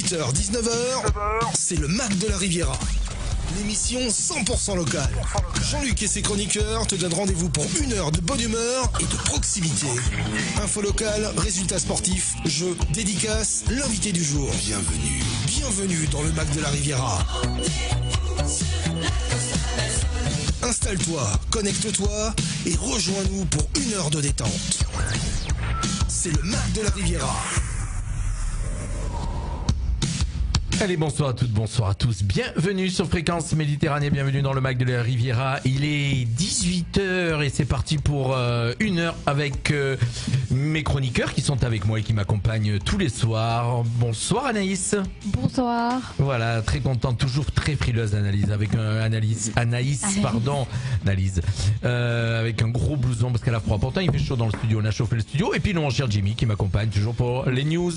18h, 19h, c'est le Mac de la Riviera. L'émission 100% locale. Jean-Luc et ses chroniqueurs te donnent rendez-vous pour une heure de bonne humeur et de proximité. Info locale, résultats sportifs, jeux, dédicaces, l'invité du jour. Bienvenue dans le Mac de la Riviera. Installe-toi, connecte-toi et rejoins-nous pour une heure de détente. C'est le Mac de la Riviera. Allez, bonsoir à toutes, bonsoir à tous. Bienvenue sur Fréquence Méditerranée, bienvenue dans le Mac de la Riviera. Il est 18h et c'est parti pour une heure avec mes chroniqueurs qui sont avec moi et qui m'accompagnent tous les soirs. Bonsoir Anaïs. Bonsoir. Voilà, très contente, toujours très frileuse Anaïs, avec Anaïs, avec un gros blouson parce qu'elle a froid. Pourtant il fait chaud dans le studio, on a chauffé le studio. Et puis mon cher Jimmy qui m'accompagne toujours pour les news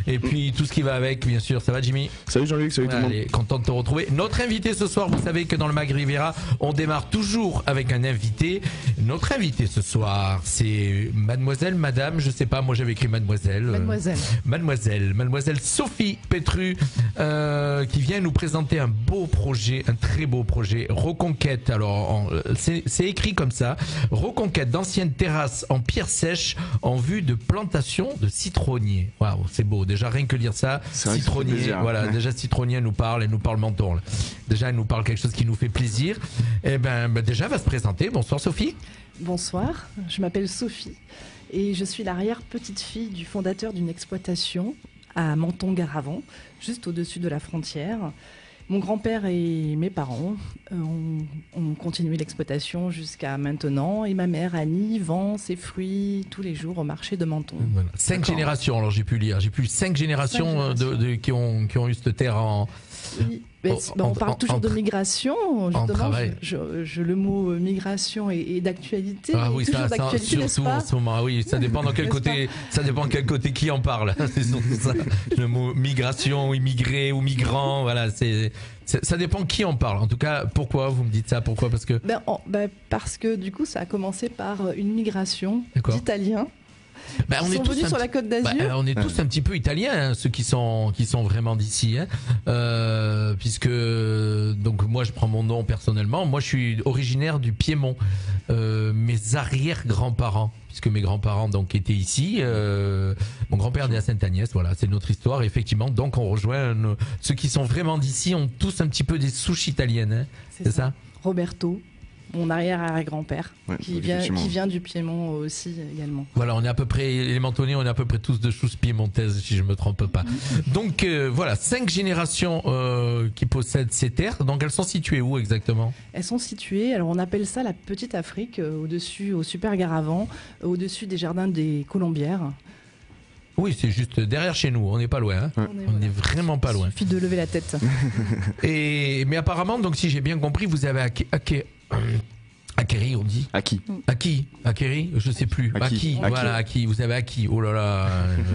et puis tout ce qui va avec, bien sûr. Ça va Jimmy? Salut Jean-Luc, salut tout le monde. Content de te retrouver. Notre invité ce soir, vous savez que dans le Mag Riviera, on démarre toujours avec un invité. Notre invité ce soir, c'est mademoiselle, madame, je sais pas, moi j'avais écrit mademoiselle. Mademoiselle Sophie Pétru, qui vient nous présenter un beau projet, un très beau projet, Reconquête. Alors, c'est écrit comme ça, Reconquête d'anciennes terrasses en pierre sèche en vue de plantation de citronniers. Waouh, c'est beau. Déjà rien que lire ça, citronnier, voilà. Déjà citronnier nous parle menton. Là. Déjà elle nous parle quelque chose qui nous fait plaisir. Et déjà elle va se présenter. Bonsoir Sophie. Bonsoir, je m'appelle Sophie et je suis l'arrière-petite-fille du fondateur d'une exploitation à Menton-Garavant, juste au-dessus de la frontière. Mon grand-père et mes parents ont continué l'exploitation jusqu'à maintenant et ma mère Annie vend ses fruits tous les jours au marché de Menton. Voilà. 5 générations, alors j'ai pu lire, 5 générations qui ont eu cette terre en... Oui. On parle toujours de migration, justement. Le mot migration est d'actualité. Ah oui, toujours d'actualité, n'est-ce pas ? En ce moment, oui, ça dépend dans quel côté, ça dépend quel côté qui en parle. C'est surtout ça. Le mot migration, ou immigré, ou migrant, voilà, ça dépend qui en parle. En tout cas, pourquoi vous me dites ça ? Pourquoi ? Parce que parce que du coup, ça a commencé par une migration d'Italiens. On est tous venus sur la Côte d'Azur. On est tous un petit peu italiens, hein, ceux qui sont vraiment d'ici, hein. Puisque donc moi je prends mon nom personnellement. Moi je suis originaire du Piémont. Mes arrière-grands-parents, puisque mes grands-parents donc étaient ici. Mon grand-père né à Sainte-Agnès. Voilà, c'est notre histoire. Effectivement, donc on rejoint ceux qui sont vraiment d'ici ont tous un petit peu des souches italiennes. Hein. C'est ça. Roberto. Mon arrière-grand-père, qui vient du Piémont aussi également. Voilà, on est à peu près, les Mentonnais, on est à peu près tous de souche piémontaise, si je me trompe pas. Donc voilà, 5 générations qui possèdent ces terres. Donc elles sont situées où exactement ? Elles sont situées, alors on appelle ça la Petite Afrique, au-dessus, au Super Garavant, au-dessus des jardins des Colombières. Oui, c'est juste derrière chez nous, on n'est pas loin. Hein. On est vraiment pas loin. Il suffit de lever la tête. Mais apparemment, donc si j'ai bien compris, vous avez acquéri, on dit. Acquéri, je sais plus. Acquis. Voilà, acquis. Vous avez acquis. Oh là là.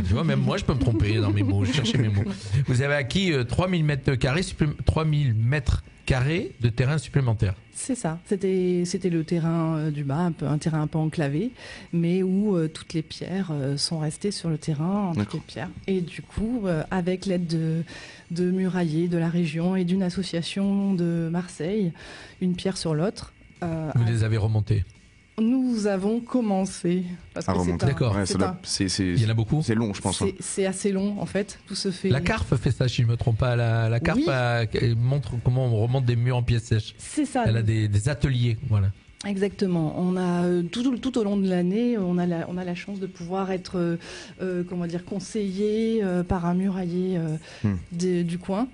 Tu vois, même moi, je peux me tromper dans mes mots. Je cherchais mes mots. Vous avez acquis 3000 mètres carrés de terrain supplémentaire. C'est ça. C'était le terrain du bas, un terrain un peu enclavé, mais où toutes les pierres sont restées sur le terrain, toutes les pierres. Et du coup, avec l'aide de murailliers de la région et d'une association de Marseille, une pierre sur l'autre. Vous les avez remontés ? Nous avons commencé. Parce que d'accord. Il y en a beaucoup ? C'est long, je pense. C'est assez long, en fait. Tout se fait. La Carpe fait ça, si je ne me trompe pas. La Carpe montre comment on remonte des murs en pièces sèches. C'est ça. Elle a des ateliers, voilà. Exactement. On a tout au long de l'année, on a la chance de pouvoir être, conseillé par un murailler du coin.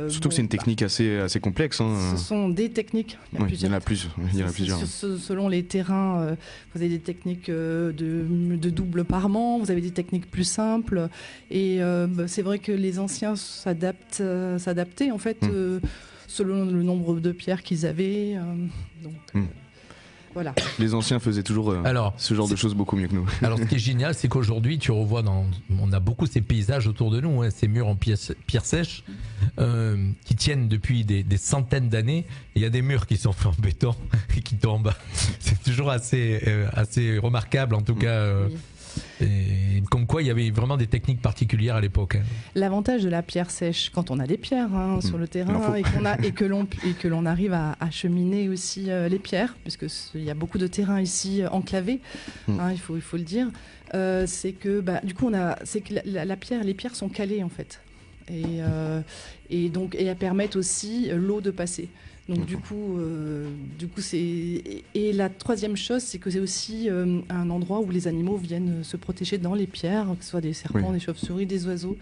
Surtout que c'est une technique assez complexe. Hein. Ce sont des techniques. Il y en a plusieurs. Selon les terrains, vous avez des techniques de double parement, vous avez des techniques plus simples. Et c'est vrai que les anciens s'adaptaient en fait selon le nombre de pierres qu'ils avaient. Voilà. Les anciens faisaient toujours ce genre de choses beaucoup mieux que nous. Alors ce qui est génial, c'est qu'aujourd'hui tu revois on a beaucoup ces paysages autour de nous, hein, ces murs en pierre sèche qui tiennent depuis des centaines d'années. Il y a des murs qui sont faits en béton et qui tombent. C'est toujours assez remarquable en tout cas. Oui. Et comme quoi, il y avait vraiment des techniques particulières à l'époque. L'avantage de la pierre sèche, quand on a des pierres sur le terrain et que l'on arrive à acheminer aussi les pierres, puisqu'il y a beaucoup de terrains ici enclavés, il faut le dire, c'est que du coup, les pierres sont calées en fait. Et elles permettent aussi l'eau de passer. Donc du coup c'est... Et la troisième chose, c'est que c'est aussi un endroit où les animaux viennent se protéger dans les pierres, que ce soit des serpents, des chauves-souris, des oiseaux.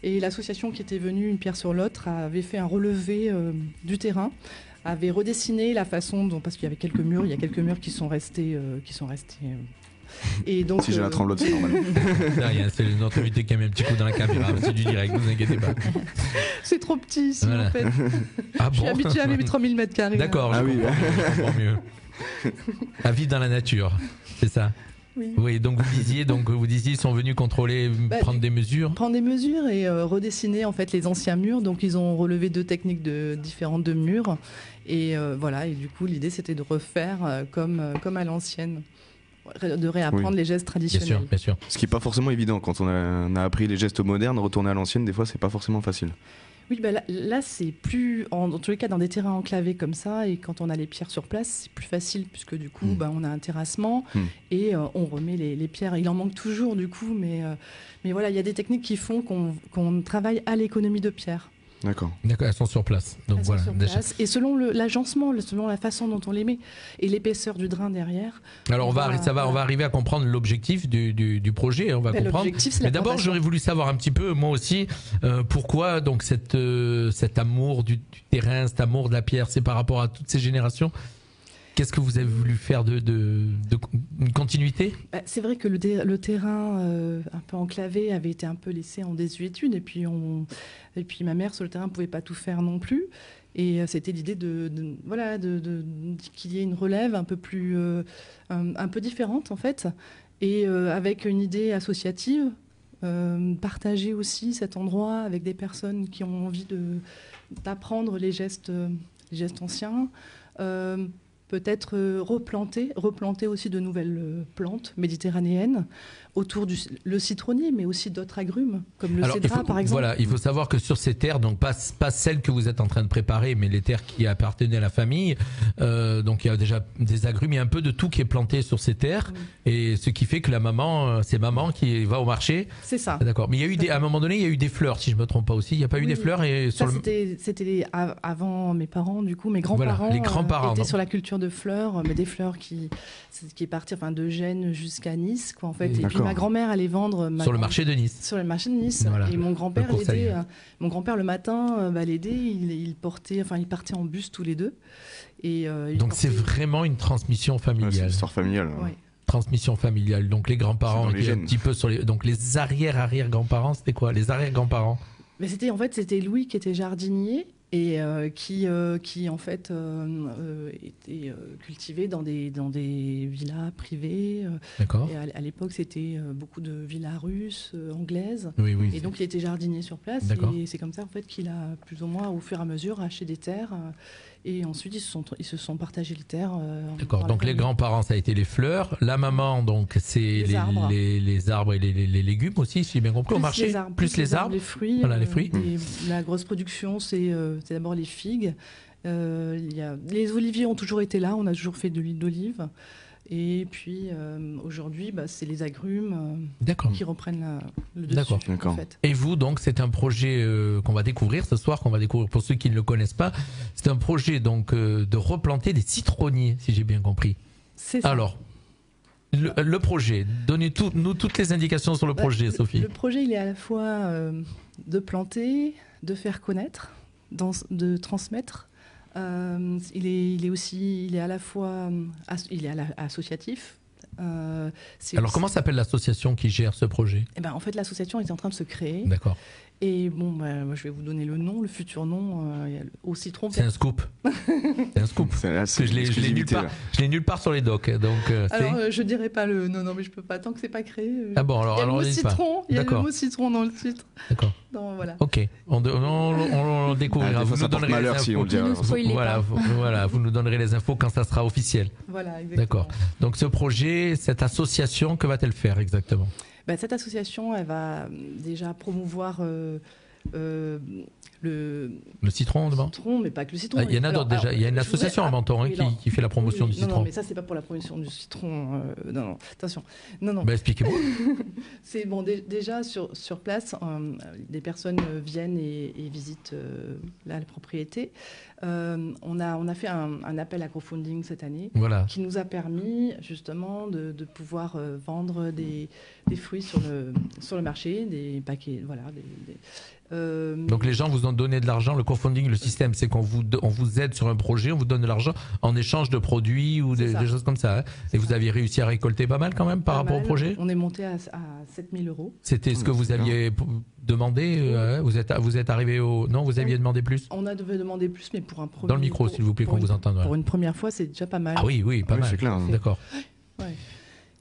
Et l'association qui était venue une pierre sur l'autre avait fait un relevé du terrain, avait redessiné la façon dont... Parce qu'il y avait quelques murs, qui sont restés... Et donc, si j'ai la tremblote, c'est normal. C'est notre invité qui a mis un petit coup dans la caméra, c'est du direct, ne vous inquiétez pas. C'est trop petit ici en fait. Je suis habitué à mes 3000 mètres carrés. D'accord, je comprends mieux. À vivre dans la nature, c'est ça. Oui, donc vous disiez, ils sont venus contrôler, prendre des mesures. Prendre des mesures et redessiner en fait les anciens murs. Donc ils ont relevé 2 techniques différentes de murs. Et voilà, et du coup l'idée c'était de refaire comme à l'ancienne. De réapprendre les gestes traditionnels. Bien sûr. Ce qui n'est pas forcément évident. Quand on a appris les gestes modernes, retourner à l'ancienne, des fois, c'est pas forcément facile. Oui, là c'est plus... En tous les cas, dans des terrains enclavés comme ça, et quand on a les pierres sur place, c'est plus facile, puisque du coup, on a un terrassement, et on remet les pierres. Il en manque toujours, du coup, mais voilà, il y a des techniques qui font qu'on travaille à l'économie de pierres. D'accord, elles sont sur place. Donc elles sont sur place. Et selon l'agencement, selon la façon dont on les met et l'épaisseur du drain derrière. Alors on va arriver à comprendre l'objectif du projet. On va comprendre. Mais d'abord, j'aurais voulu savoir un petit peu, moi aussi, pourquoi donc cet amour du terrain, cet amour de la pierre, c'est par rapport à toutes ces générations. Qu'est-ce que vous avez voulu faire une continuité ? C'est vrai que le terrain un peu enclavé avait été un peu laissé en désuétude et puis ma mère sur le terrain ne pouvait pas tout faire non plus et c'était l'idée qu'il y ait une relève un peu plus un peu différente en fait et avec une idée associative, partager aussi cet endroit avec des personnes qui ont envie d'apprendre les gestes anciens. Peut-être replanter aussi de nouvelles plantes méditerranéennes autour le citronnier, mais aussi d'autres agrumes, comme le cédrat par exemple. Voilà, il faut savoir que sur ces terres, donc pas celles que vous êtes en train de préparer, mais les terres qui appartenaient à la famille, donc il y a déjà des agrumes, il y a un peu de tout qui est planté sur ces terres, et ce qui fait que c'est maman qui va au marché. C'est ça. D'accord, mais il y a eu à un moment donné, il y a eu des fleurs, si je me trompe pas aussi, il n'y a pas eu des fleurs c'était avant mes parents, du coup, mes grands-parents, les grands-parents étaient sur la culture de fleurs, mais des fleurs qui est parti de Gênes jusqu'à Nice, quoi, en fait. Et puis ma grand-mère allait vendre sur le marché de Nice. Sur le marché de Nice. Voilà. Et mon grand-père l'aidait. Mon grand-père le matin l'aidait. Il partait en bus tous les deux. Et donc c'est vraiment une transmission familiale. C'est une histoire familiale. Ouais. Transmission familiale. Donc les grands-parents étaient un petit peu donc les arrière-grands-parents, c'était quoi ? Les arrière-grands-parents. Mais c'était Louis qui était jardinier. Et qui en fait était cultivé dans des villas privées. D'accord. Et à l'époque, c'était beaucoup de villas russes, anglaises. Oui. Et donc, il était jardinier sur place. D'accord. Et c'est comme ça en fait qu'il a plus ou moins, au fur et à mesure, acheté des terres. Et ensuite, ils se sont partagés les terres. D'accord. Donc les grands-parents, ça a été les fleurs. La maman, donc c'est les arbres et les légumes aussi, si j'ai bien compris, au marché. Les arbres, les fruits. Voilà, les fruits. La grosse production, c'est d'abord les figues. Les oliviers ont toujours été là. On a toujours fait de l'huile d'olive. Et puis aujourd'hui, c'est les agrumes qui reprennent le dessus. D'accord. En fait. Et vous, donc, c'est un projet qu'on va découvrir ce soir, pour ceux qui ne le connaissent pas. C'est un projet donc de replanter des citronniers, si j'ai bien compris. C'est ça. Alors, le projet, donnez-nous toutes les indications sur le projet, Sophie. Le projet, il est à la fois de planter, de faire connaître, de transmettre. Il est à la fois associatif. Alors comment s'appelle l'association qui gère ce projet ? En fait, l'association est en train de se créer. D'accord. Et bon, moi, je vais vous donner le nom, le futur nom, au citron. C'est un scoop. C'est un scoop. Je l'ai nulle part sur les docs. Donc, alors, je dirais pas le. Non, mais je peux pas tant que c'est pas créé. Ah bon, alors, il y a le mot citron. Il y a le mot citron dans le titre. D'accord. Donc, voilà. Ok. On le découvrira. Vous nous donnerez les infos. Si on le voilà, vous nous donnerez les infos quand ça sera officiel. Voilà, exactement. D'accord. Donc ce projet, cette association, que va-t-elle faire exactement ? Cette association, elle va déjà promouvoir le citron, mais pas que le citron. Il y en a d'autres déjà. Il y a une association à Menton qui fait la promotion du citron. Non, mais ça, c'est pas pour la promotion du citron. Non, attention. Non. Expliquez-moi. C'est bon, déjà sur place, des personnes viennent et visitent la propriété. On a fait un appel à crowdfunding cette année, qui nous a permis justement de pouvoir vendre des fruits sur le marché, des paquets, voilà. Donc les gens vous ont donné de l'argent. Le crowdfunding, le système, c'est qu'on vous aide sur un projet, on vous donne de l'argent en échange de produits ou des choses comme ça. Hein. Et vous aviez réussi à récolter pas mal quand même par rapport au projet ? On est monté à 7 000 €. C'était ce que vous aviez demandé Vous êtes arrivé au... Non, vous aviez demandé plus ? On a demandé plus, mais pour un premier... Dans le micro, s'il vous plaît, qu'on vous entende. Pour une première fois, c'est déjà pas mal. Ah oui, pas mal. C'est clair. D'accord. Ouais.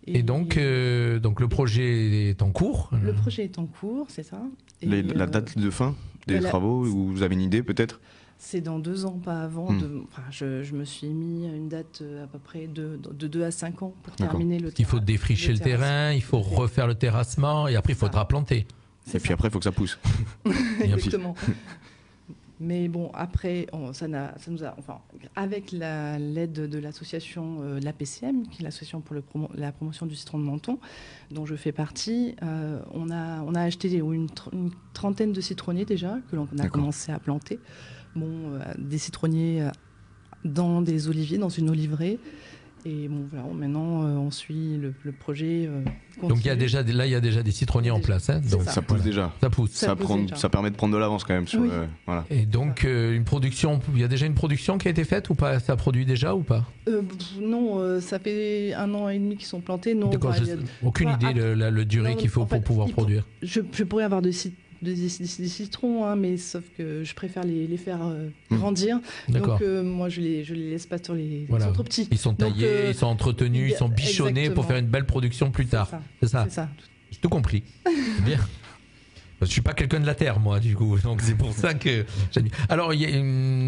Et donc le projet est en cours. Le projet est en cours, c'est ça. Et la date de fin des travaux, vous avez une idée peut-être ? C'est dans 2 ans, pas avant. Je me suis mis une date à peu près de 2 à 5 ans pour terminer le terrain. Il faut défricher le terrain, il faut refaire le terrassement et après il faudra planter. Et puis après il faut que ça pousse. Exactement. Mais bon, après, avec l'aide de l'association l'APCM, qui est l'association pour la promotion du citron de Menton, dont je fais partie, on a acheté une trentaine de citronniers déjà, que l'on a commencé à planter. Des citronniers dans des oliviers, dans une oliveraie. Et bon, voilà, maintenant, on suit le projet. Donc il y a déjà des citronniers en place. Hein, donc ça pousse déjà. Ça pousse. Ça permet de prendre de l'avance quand même. Voilà. Et donc une production, il y a déjà une production qui a été faite ou pas ? Ça produit déjà ou pas ? Non, ça fait 1 an et demi qu'ils sont plantés. Non, d'accord, aucune idée de la durée qu'il faut pour pouvoir produire. Je pourrais avoir des citrons, hein, mais sauf que je préfère les faire grandir. D'accord. Donc moi je les laisse pas sur les... Ils sont trop petits. Ils sont taillés, ils sont entretenus, ils sont bichonnés pour faire une belle production plus tard. C'est ça. J'ai tout compris. Bien. Je suis pas quelqu'un de la terre, moi, du coup, donc c'est pour ça que j'admire. Alors,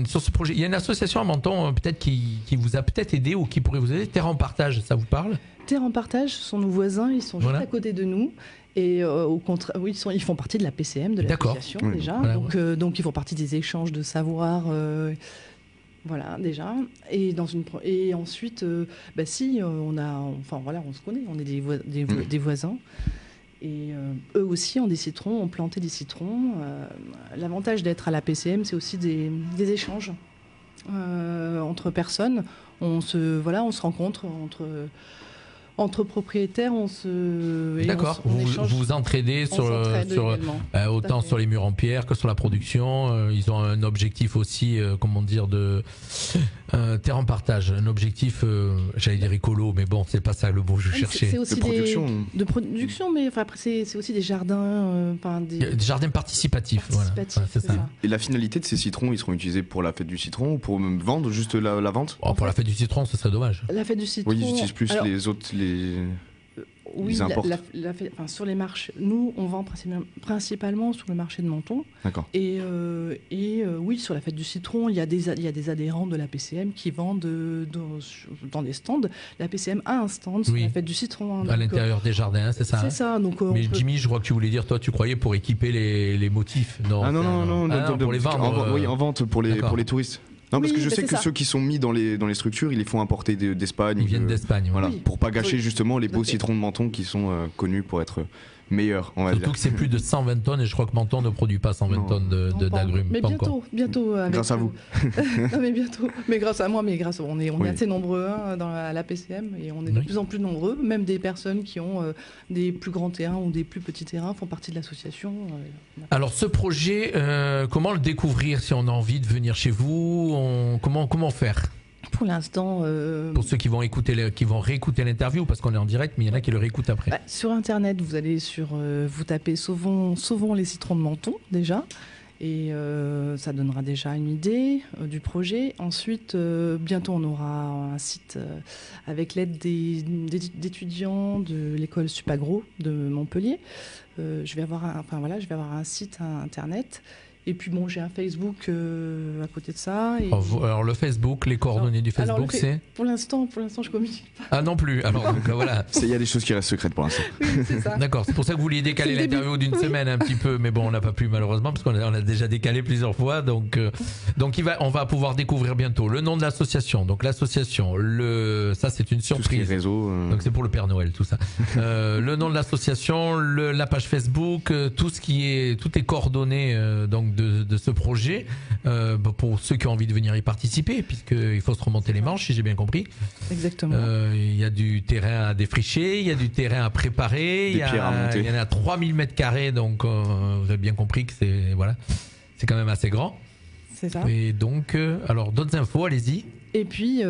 sur ce projet, il y a une association à Menton, peut-être qui vous a peut-être aidé ou qui pourrait vous aider. Terre en partage, ça vous parle ? Terre en partage, ce sont nos voisins, ils sont juste à côté de nous. Et au contraire, oui, ils font partie de la PCM, de l'association déjà. Voilà, donc ils font partie des échanges de savoir. Voilà, déjà. Et ensuite, on se connaît, on est des voisins. Et eux aussi ont des citrons, ont planté des citrons. L'avantage d'être à la PCM, c'est aussi des échanges entre personnes. On se rencontre entre propriétaires, D'accord, vous vous entraidez autant sur les murs en pierre que sur la production. Ils ont un objectif aussi, terre en partage. Un objectif, j'allais dire écolo, mais bon, c'est pas ça le mot que je cherchais. C'est aussi de production, mais après c'est aussi des jardins, des jardins participatifs. Voilà. C'est ça. Et la finalité de ces citrons, ils seront utilisés pour la fête du citron ou pour vendre juste la vente ? Pour la fête du citron, ce serait dommage. La fête du citron. Oui, ils utilisent plus les autres. Oui, sur les marchés. Nous, on vend principalement sur le marché de Menton. D'accord. Et oui, sur la fête du citron, il y a des adhérents de la PCM qui vendent dans des stands. La PCM a un stand sur la fête du citron. À l'intérieur des jardins, c'est ça. C'est ça. Donc, mais Jimmy, je crois que tu voulais dire, toi, tu croyais pour équiper les motifs. Non. Ah non, pour les vendre. Oui, en vente pour les touristes. Non, parce que je sais que ceux qui sont mis dans les structures, ils les font importer d'Espagne. Ils viennent d'Espagne. Voilà, pour pas gâcher justement les beaux citrons de Menton qui sont connus pour être meilleurs, on va dire. Surtout que c'est plus de 120 tonnes et je crois que Menton ne produit pas 120 tonnes d'agrumes. Mais bientôt. Grâce à vous. Non, mais bientôt. Mais grâce à moi, on est assez nombreux à la PCM et on est de plus en plus nombreux. Même des personnes qui ont des plus grands terrains ou des plus petits terrains font partie de l'association. Alors ce projet, comment le découvrir si on a envie de venir chez vous ? Comment faire ? Pour l'instant. Pour ceux qui vont réécouter l'interview, parce qu'on est en direct, mais il y en a qui le réécoutent après. Sur Internet, vous allez vous tapez Sauvons les citrons de Menton déjà. Et ça donnera déjà une idée du projet. Ensuite, bientôt, on aura un site avec l'aide d'étudiants de l'école Supagro de Montpellier. Je vais avoir un site internet. Et puis bon, j'ai un Facebook à côté de ça. Et... Alors le Facebook, les coordonnées du Facebook, c'est pour l'instant, je communique pas. Ah non plus. Alors donc, voilà. Il y a des choses qui restent secrètes pour l'instant. Oui, c'est ça. D'accord. C'est pour ça que vous vouliez décaler l'interview d'une semaine un petit peu, mais bon, on n'a pas pu malheureusement parce qu'on a déjà décalé plusieurs fois. Donc on va pouvoir découvrir bientôt le nom de l'association. Donc l'association, ça c'est une surprise. Tout ce qui est réseau. Donc c'est pour le Père Noël tout ça. Le nom de l'association, la page Facebook, toutes les coordonnées donc de ce projet pour ceux qui ont envie de venir y participer, puisqu'il faut se remonter les manches, si j'ai bien compris. Exactement. Il y a du terrain à défricher, il y a du terrain à préparer, il y en a 3000 mètres carrés, donc vous avez bien compris que c'est quand même assez grand. C'est ça. Et donc, alors d'autres infos, allez-y. Et puis,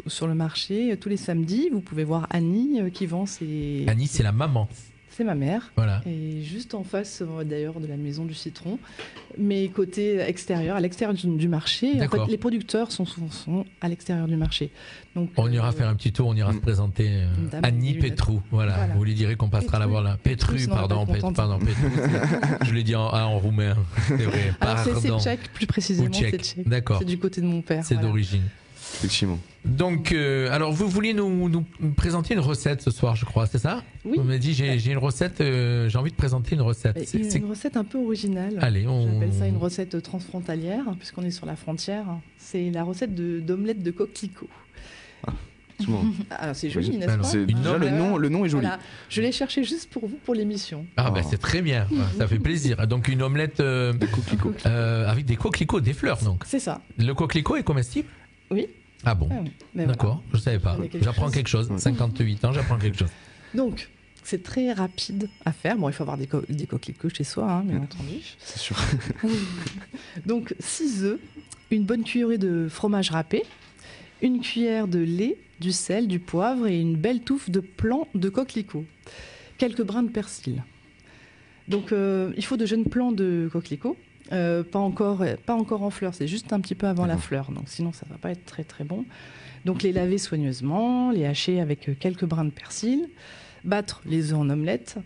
sur le marché, tous les samedis, vous pouvez voir Annie qui vend ses... Annie, c'est la maman. C'est ma mère. Voilà. Et juste en face, d'ailleurs, de la maison du citron. Mais côté extérieur, à l'extérieur du marché. En fait, les producteurs sont à l'extérieur du marché. Donc, on ira faire un petit tour, on ira se présenter. Annie Petrou. Voilà. Vous lui direz qu'on passera la voir là. Petru, pardon. Petru. Je l'ai dit en roumain. C'est vrai. C'est tchèque, plus précisément. C'est tchèque. D'accord. C'est du côté de mon père. C'est d'origine. Effectivement. Donc, alors vous vouliez nous présenter une recette ce soir, je crois, c'est ça? Oui. Vous m'avez dit j'ai une recette, j'ai envie de présenter une recette. C'est une recette un peu originale. Allez, j'appelle ça une recette transfrontalière, puisqu'on est sur la frontière. C'est la recette d'omelette de coquelicot. Alors c'est joli, n'est-ce pas? Le nom est joli. Voilà. Je l'ai cherché juste pour vous, pour l'émission. Ah ben c'est très bien, ça fait plaisir. Donc une omelette de coquelicots. Avec des coquelicots, des fleurs donc. C'est ça. Le coquelicot est comestible? Oui. Ah bon, d'accord, voilà. Je ne savais pas. J'apprends quelque chose. 58 ans, j'apprends quelque chose. Donc, c'est très rapide à faire. Bon, il faut avoir des coquelicots chez soi, bien entendu. C'est sûr. Donc, 6 œufs, une bonne cuillerée de fromage râpé, une cuillère de lait, du sel, du poivre et une belle touffe de plants de coquelicots. Quelques brins de persil. Donc, il faut de jeunes plants de coquelicots. Pas encore en fleurs, c'est juste un petit peu avant la fleur, donc sinon ça va pas être très très bon. Donc les laver soigneusement, les hacher avec quelques brins de persil, battre les œufs en omelette,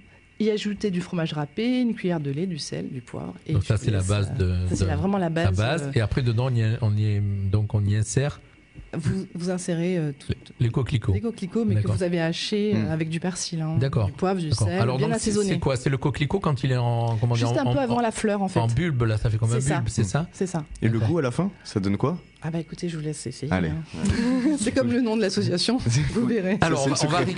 y ajouter du fromage râpé, une cuillère de lait, du sel, du poivre. Et donc ça c'est la base c'est vraiment la base. Et après dedans on y insère. Vous insérez les coquelicots. Les coquelicots, mais que vous avez hachés avec du persil, du poivre, du sel, alors, bien assaisonné. C'est quoi? C'est le coquelicot quand il est juste un peu avant la fleur en fait. En bulbe, là, ça fait comme un bulbe, c'est ça? C'est ça. Et le goût à la fin, ça donne quoi? Ah bah écoutez, je vous laisse essayer. Allez. C'est comme le nom de l'association, vous verrez. Alors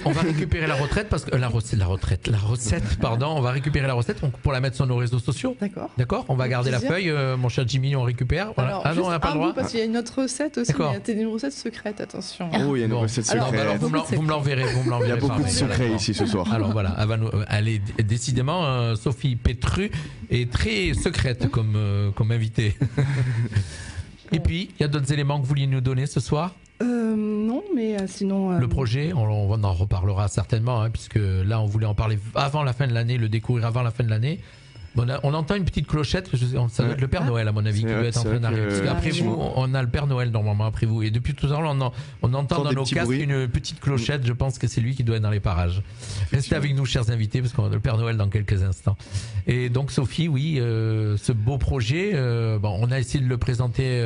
on va récupérer la recette parce que la recette, pardon, on va récupérer la recette pour la mettre sur nos réseaux sociaux. D'accord. On va garder la feuille, mon cher Jimmy, on récupère. Voilà. Alors, non, on n'a pas le droit. Parce qu'il y a une autre recette aussi, mais c'est une recette secrète, attention. Oh, il y a une recette secrète. Alors vous me l'enverrez. Il y a beaucoup de secrets ici ce soir. Alors voilà, elle est décidément Sophie Petru est très secrète comme invitée. Et puis, il y a d'autres éléments que vous vouliez nous donner ce soir? Non, mais sinon... Le projet, on en reparlera certainement, puisque là, on voulait en parler avant la fin de l'année, le découvrir avant la fin de l'année. On entend une petite clochette, ça doit être le Père Noël à mon avis qui doit être en train d'arriver. Parce qu'après vous, on a le Père Noël normalement après vous. Et depuis tout à l'heure, on entend dans nos casques une petite clochette, je pense que c'est lui qui doit être dans les parages. Restez avec nous chers invités, parce qu'on a le Père Noël dans quelques instants. Et donc Sophie, oui, ce beau projet, on a essayé de le présenter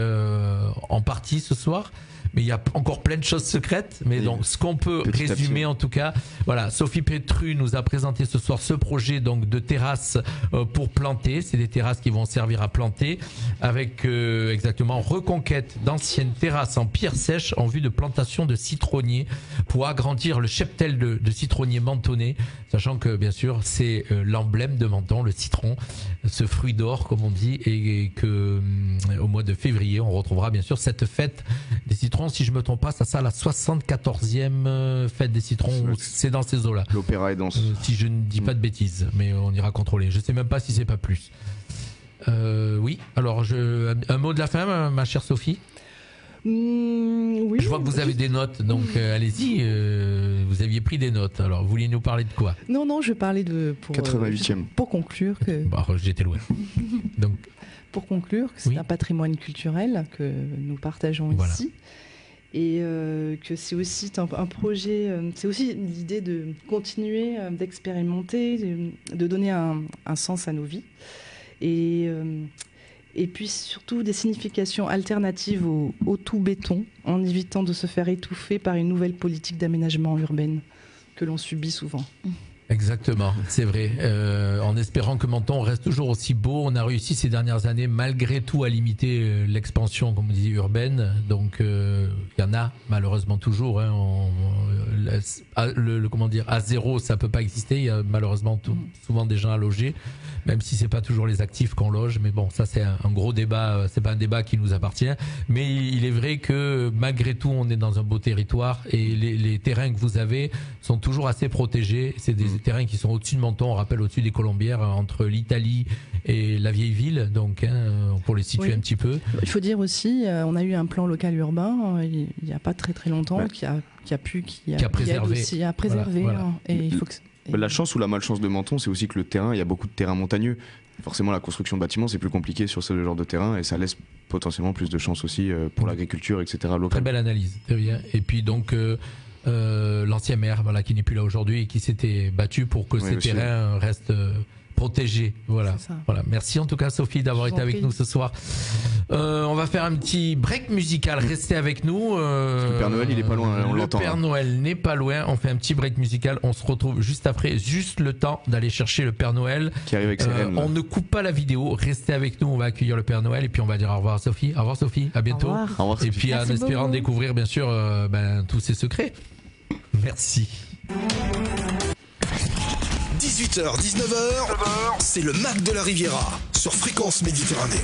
en partie ce soir. Mais il y a encore plein de choses secrètes. Mais donc, ce qu'on peut résumer en tout cas, voilà, Sophie Petru nous a présenté ce soir ce projet donc de terrasse pour planter. C'est des terrasses qui vont servir à planter avec exactement reconquête d'anciennes terrasses en pierre sèche en vue de plantation de citronniers pour agrandir le cheptel de citronniers mentonnais, sachant que bien sûr c'est l'emblème de Menton, le citron, ce fruit d'or comme on dit, et que au mois de février on retrouvera bien sûr cette fête des citrons. Si je me trompe pas, ça la 74e fête des citrons, c'est dans ces eaux-là. L'opéra est dans si je ne dis pas de bêtises, mais on ira contrôler. Je sais même pas si c'est pas plus. Oui, alors un mot de la fin, ma chère Sophie. Oui. Je vois que vous avez des notes, donc allez-y, vous aviez pris des notes. Alors, vous vouliez nous parler de quoi? Non, je parlais de... 88e. Pour conclure que... Bah, j'étais loin. Donc, pour conclure, que c'est un patrimoine culturel que nous partageons ici. Et que c'est aussi un projet, c'est aussi l'idée de continuer d'expérimenter, de donner un sens à nos vies. Et puis surtout des significations alternatives au tout béton, en évitant de se faire étouffer par une nouvelle politique d'aménagement urbaine que l'on subit souvent. Exactement, c'est vrai. En espérant que Menton reste toujours aussi beau, on a réussi ces dernières années malgré tout à limiter l'expansion, comme on dit, urbaine. Donc il y en a malheureusement toujours. Hein, comment dire, à zéro, ça peut pas exister. Il y a malheureusement souvent des gens à loger, même si c'est pas toujours les actifs qu'on loge. Mais bon, ça c'est un gros débat. C'est pas un débat qui nous appartient. Mais il est vrai que malgré tout, on est dans un beau territoire et les terrains que vous avez sont toujours assez protégés. C'est des terrains qui sont au-dessus de Menton, on rappelle au-dessus des Colombières, entre l'Italie et la vieille ville, donc pour les situer un petit peu. Il faut dire aussi, on a eu un plan local urbain il n'y a pas très longtemps qui a préservé. Voilà. Et il faut que la chance ou la malchance de Menton, c'est aussi que le terrain, il y a beaucoup de terrains montagneux. Forcément, la construction de bâtiments, c'est plus compliqué sur ce genre de terrain et ça laisse potentiellement plus de chance aussi pour l'agriculture, etc. locale. Très belle analyse, très bien. Et puis donc l'ancien maire, qui n'est plus là aujourd'hui et qui s'était battu pour que ces terrains restent protégés. Voilà. Merci en tout cas Sophie d'avoir été avec nous ce soir. On va faire un petit break musical. Restez avec nous. Le Père Noël, il est pas loin, on l'entend. Le Père Noël n'est pas loin. On fait un petit break musical. On se retrouve juste après. Juste le temps d'aller chercher le Père Noël. Qui arrive avec ses rennes. On ne coupe pas la vidéo. Restez avec nous. On va accueillir le Père Noël et puis on va dire au revoir à Sophie. Au revoir Sophie. À bientôt. Au revoir, et puis en espérant découvrir bien sûr tous ses secrets. Merci. 18h, 19h, c'est le Mac de la Riviera sur Fréquence Méditerranée.